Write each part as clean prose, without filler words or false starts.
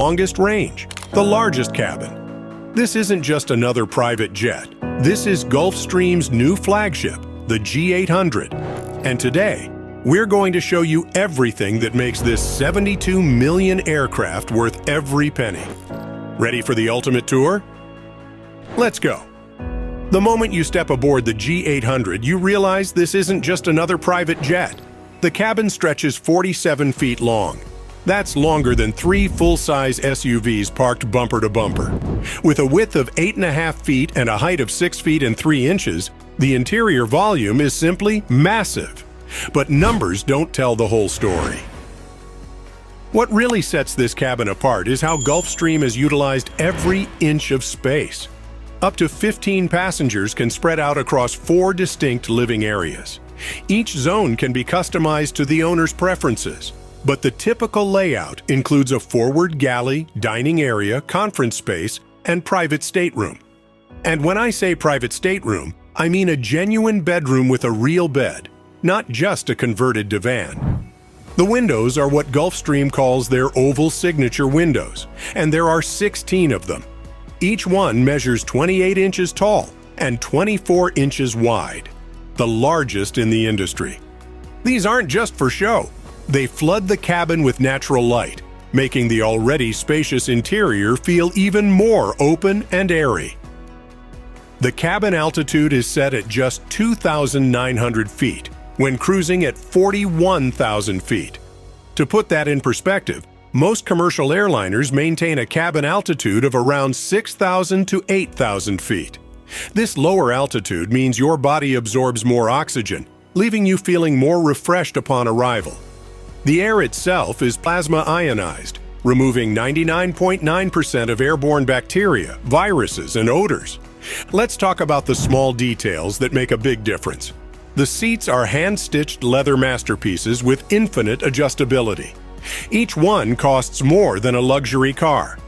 longest range, the largest cabin. This isn't just another private jet. This is Gulfstream's new flagship, the G800. And today, we're going to show you everything that makes this 72 million aircraft worth every penny. Ready for the ultimate tour? Let's go. The moment you step aboard the G800, you realize this isn't just another private jet. The cabin stretches 47 feet long. That's longer than 3 full-size SUVs parked bumper to bumper. With a width of 8.5 feet and a height of 6 feet and 3 inches, the interior volume is simply massive. But numbers don't tell the whole story. What really sets this cabin apart is how Gulfstream has utilized every inch of space. Up to 15 passengers can spread out across 4 distinct living areas. Each zone can be customized to the owner's preferences, but the typical layout includes a forward galley, dining area, conference space, and private stateroom. And when I say private stateroom, I mean a genuine bedroom with a real bed, not just a converted divan. The windows are what Gulfstream calls their oval signature windows, and there are 16 of them. Each one measures 28 inches tall and 24 inches wide, the largest in the industry. These aren't just for show. They flood the cabin with natural light, making the already spacious interior feel even more open and airy. The cabin altitude is set at just 2,900 feet, when cruising at 41,000 feet. To put that in perspective, most commercial airliners maintain a cabin altitude of around 6,000 to 8,000 feet. This lower altitude means your body absorbs more oxygen, leaving you feeling more refreshed upon arrival. The air itself is plasma ionized, removing 99.9% of airborne bacteria, viruses, and odors. Let's talk about the small details that make a big difference. The seats are hand-stitched leather masterpieces with infinite adjustability. Each one costs more than a luxury car.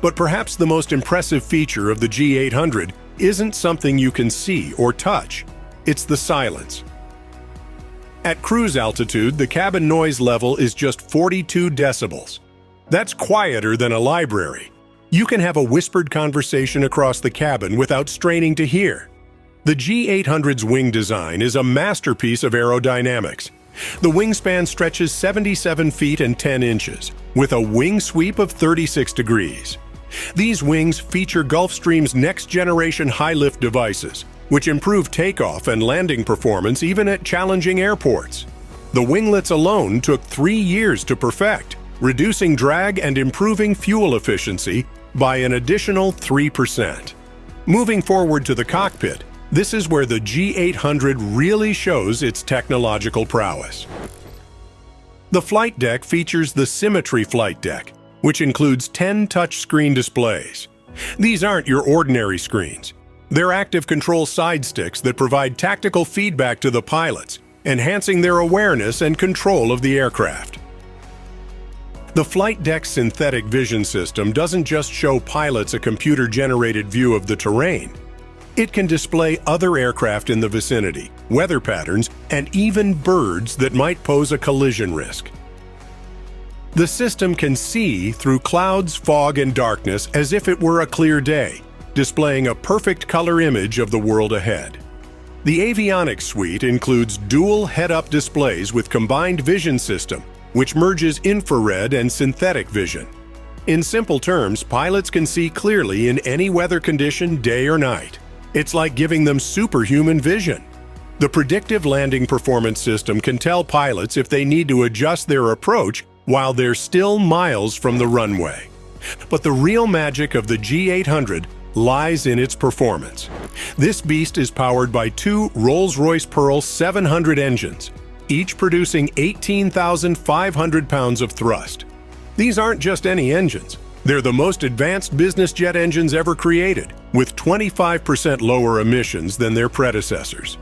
But perhaps the most impressive feature of the G800 isn't something you can see or touch. It's the silence. At cruise altitude, the cabin noise level is just 42 decibels. That's quieter than a library. You can have a whispered conversation across the cabin without straining to hear. The G800's wing design is a masterpiece of aerodynamics. The wingspan stretches 77 feet and 10 inches, with a wing sweep of 36 degrees. These wings feature Gulfstream's next-generation high-lift devices, which improve takeoff and landing performance even at challenging airports. The winglets alone took 3 years to perfect, reducing drag and improving fuel efficiency by an additional 3%. Moving forward to the cockpit, this is where the G800 really shows its technological prowess. The flight deck features the Symmetry flight deck, which includes 10 touchscreen displays. These aren't your ordinary screens. They're active control side sticks that provide tactical feedback to the pilots, enhancing their awareness and control of the aircraft. The flight deck's synthetic vision system doesn't just show pilots a computer-generated view of the terrain. It can display other aircraft in the vicinity, weather patterns, and even birds that might pose a collision risk. The system can see through clouds, fog, and darkness as if it were a clear day, displaying a perfect color image of the world ahead. The avionics suite includes dual head-up displays with combined vision system, which merges infrared and synthetic vision. In simple terms, pilots can see clearly in any weather condition, day or night. It's like giving them superhuman vision. The predictive landing performance system can tell pilots if they need to adjust their approach while they're still miles from the runway. But the real magic of the G800 lies in its performance. This beast is powered by 2 Rolls-Royce Pearl 700 engines, each producing 18,500 pounds of thrust. These aren't just any engines. They're the most advanced business jet engines ever created, with 25% lower emissions than their predecessors.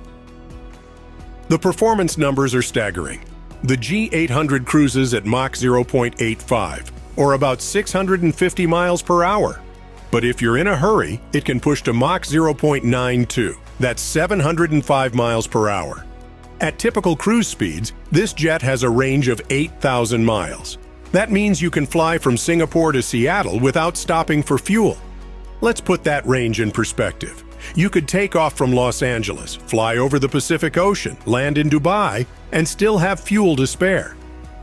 The performance numbers are staggering. The G800 cruises at Mach 0.85, or about 650 miles per hour. But if you're in a hurry, it can push to Mach 0.92, that's 705 miles per hour. At typical cruise speeds, this jet has a range of 8,000 miles. That means you can fly from Singapore to Seattle without stopping for fuel. Let's put that range in perspective. You could take off from Los Angeles, fly over the Pacific Ocean, land in Dubai, and still have fuel to spare.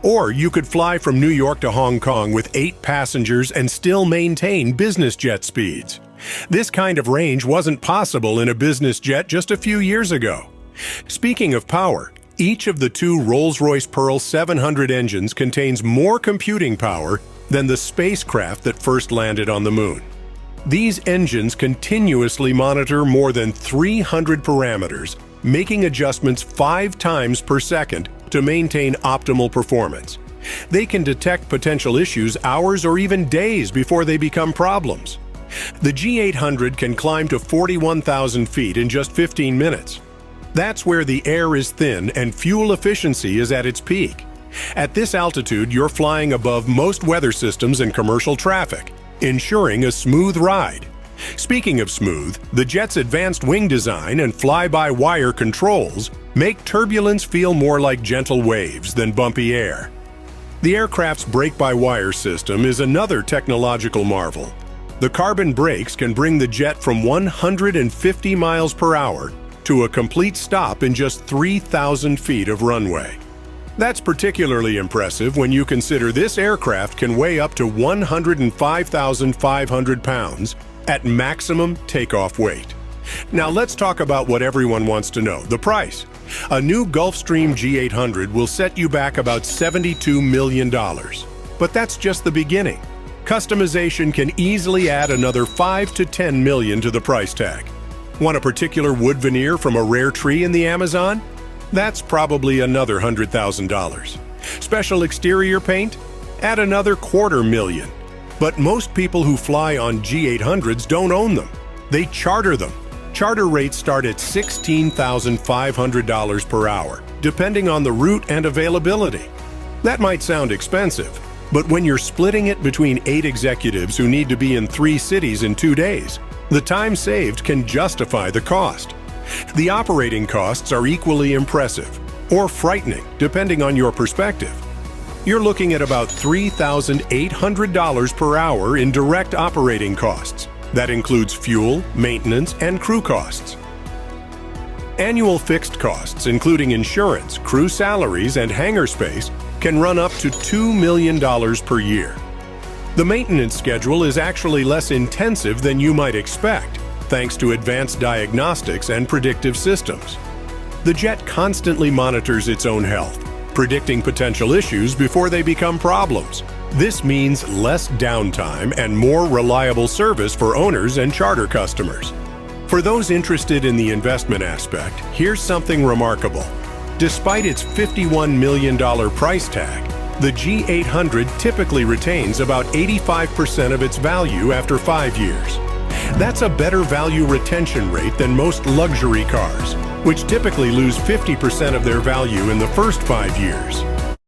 Or you could fly from New York to Hong Kong with 8 passengers and still maintain business jet speeds. This kind of range wasn't possible in a business jet just a few years ago. Speaking of power, each of the 2 Rolls-Royce Pearl 700 engines contains more computing power than the spacecraft that first landed on the moon. These engines continuously monitor more than 300 parameters, making adjustments 5 times per second to maintain optimal performance. They can detect potential issues hours or even days before they become problems. The G800 can climb to 41,000 feet in just 15 minutes. That's where the air is thin and fuel efficiency is at its peak. At this altitude, you're flying above most weather systems and commercial traffic, ensuring a smooth ride. Speaking of smooth, the jet's advanced wing design and fly-by-wire controls make turbulence feel more like gentle waves than bumpy air. The aircraft's brake-by-wire system is another technological marvel. The carbon brakes can bring the jet from 150 miles per hour to a complete stop in just 3,000 feet of runway. That's particularly impressive when you consider this aircraft can weigh up to 105,500 pounds at maximum takeoff weight. Now let's talk about what everyone wants to know, the price. A new Gulfstream G800 will set you back about $72 million. But that's just the beginning. Customization can easily add another $5 to $10 million to the price tag. Want a particular wood veneer from a rare tree in the Amazon? That's probably another $100,000. Special exterior paint? Add another $250,000. But most people who fly on G800s don't own them. They charter them. Charter rates start at $16,500 per hour, depending on the route and availability. That might sound expensive, but when you're splitting it between 8 executives who need to be in 3 cities in 2 days, the time saved can justify the cost. The operating costs are equally impressive, or frightening, depending on your perspective. You're looking at about $3,800 per hour in direct operating costs. That includes fuel, maintenance, and crew costs. Annual fixed costs, including insurance, crew salaries, and hangar space, can run up to $2 million per year. The maintenance schedule is actually less intensive than you might expect, thanks to advanced diagnostics and predictive systems. The jet constantly monitors its own health, predicting potential issues before they become problems. This means less downtime and more reliable service for owners and charter customers. For those interested in the investment aspect, here's something remarkable. Despite its $51 million price tag, the G800 typically retains about 85% of its value after 5 years. That's a better value retention rate than most luxury cars, which typically lose 50% of their value in the first 5 years.